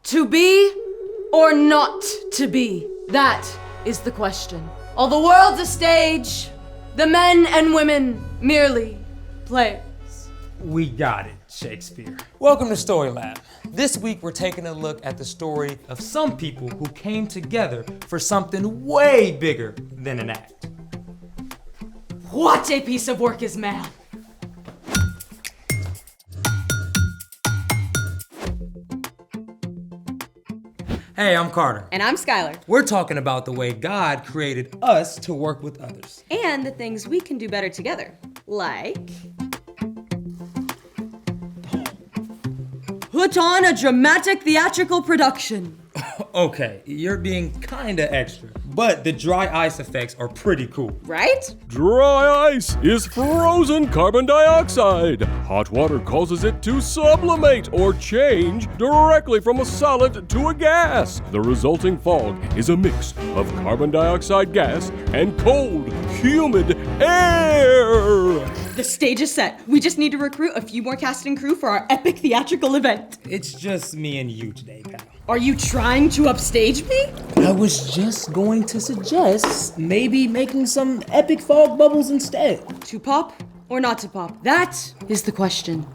To be or not to be? That is the question. All the world's a stage, the men and women merely players. We got it, Shakespeare. Welcome to Story Lab. This week we're taking a look at the story of some people who came together for something way bigger than an act. What a piece of work is man! Hey, I'm Carter. And I'm Skylar. We're talking about the way God created us to work with others. And the things we can do better together. Like... Put on a dramatic theatrical production. Okay, you're being kinda extra, but the dry ice effects are pretty cool. Right? Dry ice is frozen carbon dioxide. Hot water causes it to sublimate or change directly from a solid to a gas. The resulting fog is a mix of carbon dioxide gas and cold, humid air. The stage is set. We just need to recruit a few more cast and crew for our epic theatrical event. It's just me and you today, pal. Are you trying to upstage me? I was just going to suggest maybe making some epic fog bubbles instead. To pop or not to pop? That is the question.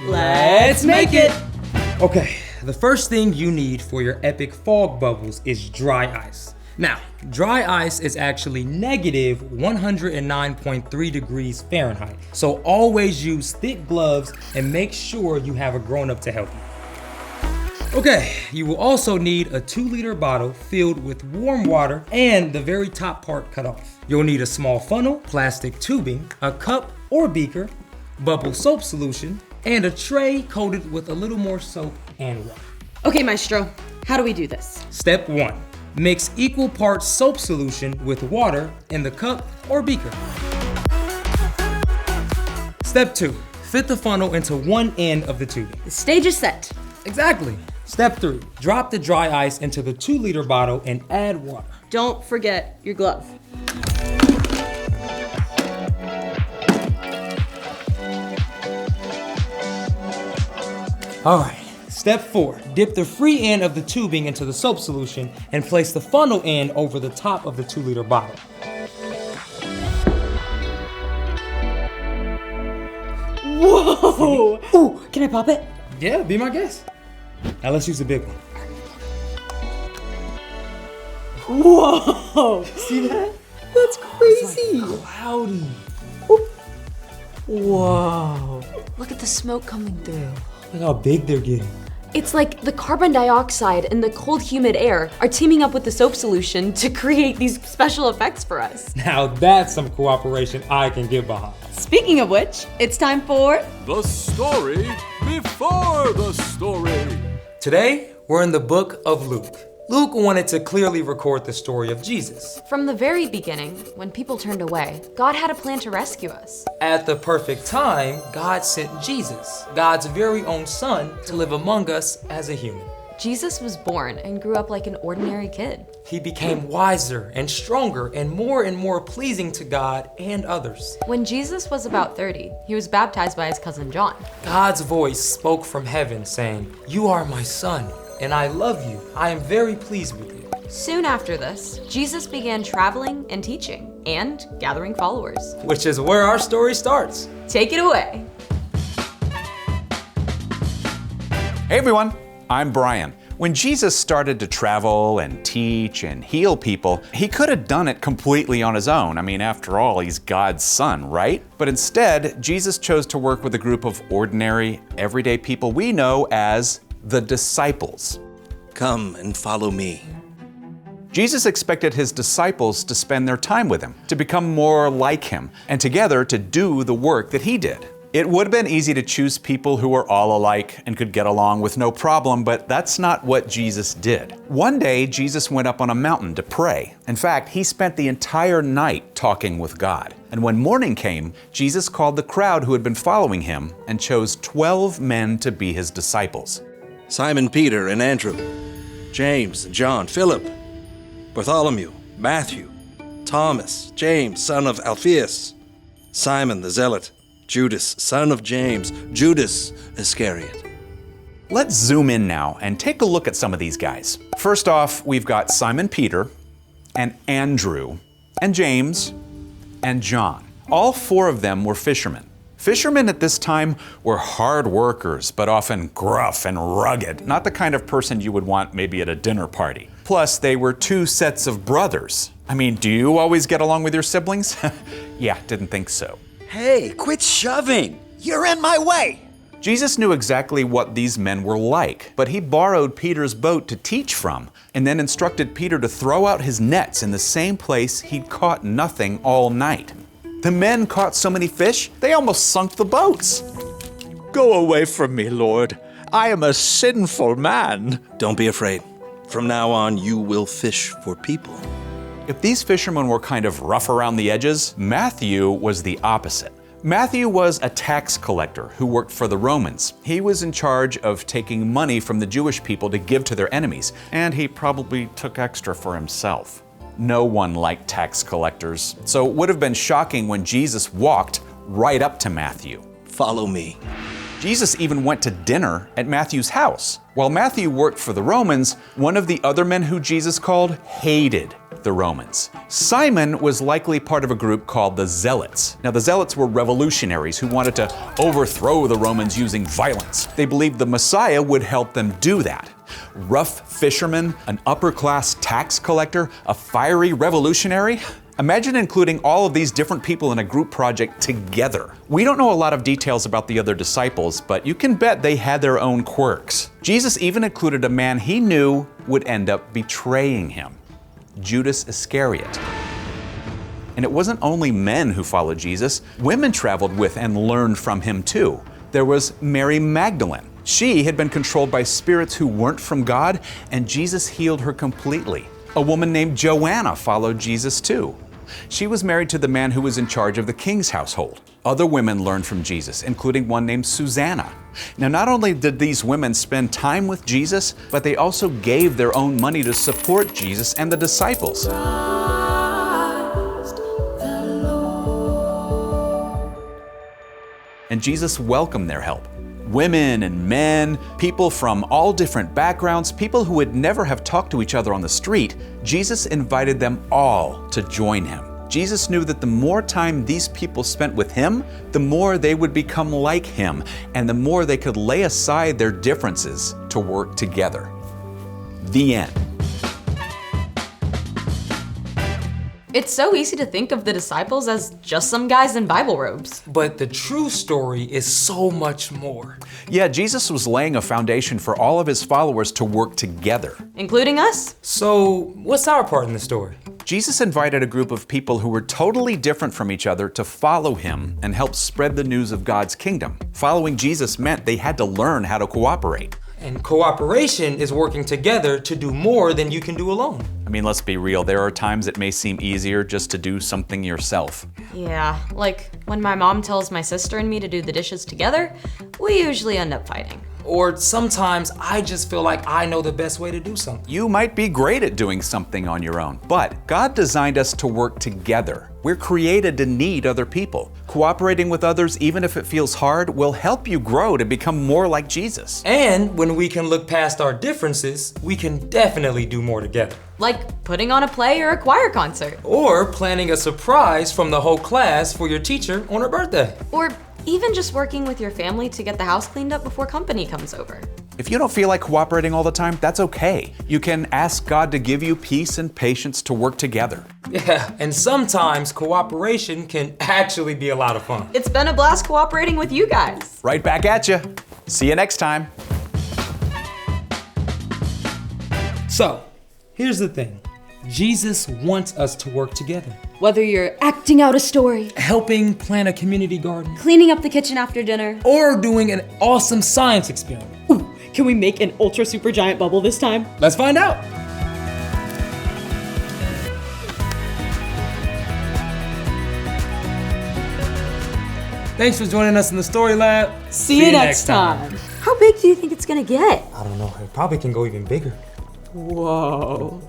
Let's make it! Okay, the first thing you need for your epic fog bubbles is dry ice. Now, dry ice is actually negative 109.3 degrees Fahrenheit. So always use thick gloves and make sure you have a grown-up to help you. Okay, you will also need a 2-liter bottle filled with warm water and the very top part cut off. You'll need a small funnel, plastic tubing, a cup or beaker, bubble soap solution, and a tray coated with a little more soap and water. Okay, Maestro, how do we do this? Step 1. Mix equal parts soap solution with water in the cup or beaker. Step 2. Fit the funnel into one end of the tubing. The stage is set. Exactly. Step 3. Drop the dry ice into the 2-liter bottle and add water. Don't forget your glove. All right. Step 4. Dip the free end of the tubing into the soap solution and place the funnel end over the top of the 2-liter bottle. Whoa! Ooh, can I pop it? Yeah, be my guest. Now let's use the big one. Whoa! See that? That's crazy. It's like cloudy. Whoa. Look at the smoke coming through. Look how big they're getting. It's like the carbon dioxide and the cold, humid air are teaming up with the soap solution to create these special effects for us. Now that's some cooperation I can get behind. Speaking of which, it's time for... The story before the story. Today, we're in the book of Luke. Luke wanted to clearly record the story of Jesus. From the very beginning, when people turned away, God had a plan to rescue us. At the perfect time, God sent Jesus, God's very own son, to live among us as a human. Jesus was born and grew up like an ordinary kid. He became wiser and stronger and more pleasing to God and others. When Jesus was about 30, he was baptized by his cousin John. God's voice spoke from heaven saying, "You are my son, and I love you. I am very pleased with you." Soon after this, Jesus began traveling and teaching and gathering followers. Which is where our story starts. Take it away. Hey everyone, I'm Brian. When Jesus started to travel and teach and heal people, he could have done it completely on his own. I mean, after all, he's God's son, right? But instead, Jesus chose to work with a group of ordinary, everyday people we know as the disciples. Come and follow me. Jesus expected his disciples to spend their time with him, to become more like him, and together to do the work that he did. It would have been easy to choose people who were all alike and could get along with no problem, but that's not what Jesus did. One day, Jesus went up on a mountain to pray. In fact, he spent the entire night talking with God. And when morning came, Jesus called the crowd who had been following him and chose 12 men to be his disciples. Simon Peter and Andrew, James and John, Philip, Bartholomew, Matthew, Thomas, James, son of Alphaeus, Simon the Zealot, Judas, son of James, Judas Iscariot. Let's zoom in now and take a look at some of these guys. First off, we've got Simon Peter and Andrew and James and John. All four of them were fishermen. Fishermen at this time were hard workers, but often gruff and rugged, not the kind of person you would want maybe at a dinner party. Plus, they were two sets of brothers. I mean, do you always get along with your siblings? Yeah, didn't think so. Hey, quit shoving! You're in my way! Jesus knew exactly what these men were like, but he borrowed Peter's boat to teach from, and then instructed Peter to throw out his nets in the same place he'd caught nothing all night. The men caught so many fish, they almost sunk the boats. Go away from me, Lord. I am a sinful man. Don't be afraid. From now on, you will fish for people. If these fishermen were kind of rough around the edges, Matthew was the opposite. Matthew was a tax collector who worked for the Romans. He was in charge of taking money from the Jewish people to give to their enemies, and he probably took extra for himself. No one liked tax collectors, so it would have been shocking when Jesus walked right up to Matthew. Follow me. Jesus even went to dinner at Matthew's house. While Matthew worked for the Romans, one of the other men who Jesus called hated the Romans. Simon was likely part of a group called the Zealots. Now, the Zealots were revolutionaries who wanted to overthrow the Romans using violence. They believed the Messiah would help them do that. Rough fishermen, an upper-class tax collector, a fiery revolutionary? Imagine including all of these different people in a group project together. We don't know a lot of details about the other disciples, but you can bet they had their own quirks. Jesus even included a man he knew would end up betraying him, Judas Iscariot. And it wasn't only men who followed Jesus. Women traveled with and learned from him too. There was Mary Magdalene. She had been controlled by spirits who weren't from God, and Jesus healed her completely. A woman named Joanna followed Jesus too. She was married to the man who was in charge of the king's household. Other women learned from Jesus, including one named Susanna. Now, not only did these women spend time with Jesus, but they also gave their own money to support Jesus and the disciples. And Jesus welcomed their help. Women and men, people from all different backgrounds, people who would never have talked to each other on the street, Jesus invited them all to join him. Jesus knew that the more time these people spent with him, the more they would become like him, and the more they could lay aside their differences to work together. The end. It's so easy to think of the disciples as just some guys in Bible robes. But the true story is so much more. Yeah, Jesus was laying a foundation for all of his followers to work together. Including us? So, what's our part in the story? Jesus invited a group of people who were totally different from each other to follow him and help spread the news of God's kingdom. Following Jesus meant they had to learn how to cooperate. And cooperation is working together to do more than you can do alone. I mean, let's be real, there are times it may seem easier just to do something yourself. Yeah, like when my mom tells my sister and me to do the dishes together, we usually end up fighting. Or sometimes I just feel like I know the best way to do something. You might be great at doing something on your own, but God designed us to work together. We're created to need other people. Cooperating with others, even if it feels hard, will help you grow to become more like Jesus. And when we can look past our differences, we can definitely do more together. Like putting on a play or a choir concert. Or planning a surprise from the whole class for your teacher on her birthday. Or even just working with your family to get the house cleaned up before company comes over. If you don't feel like cooperating all the time, that's okay. You can ask God to give you peace and patience to work together. Yeah, and sometimes cooperation can actually be a lot of fun. It's been a blast cooperating with you guys. Right back at you. See you next time. So, here's the thing. Jesus wants us to work together. Whether you're acting out a story, Helping plant a community garden, cleaning up the kitchen after dinner, or doing an awesome science experiment. ooh, can we make an ultra super giant bubble this time? Let's find out. Thanks for joining us in the Story Lab. See you next time. How big do you think it's gonna get? I don't know, it probably can go even bigger. Whoa.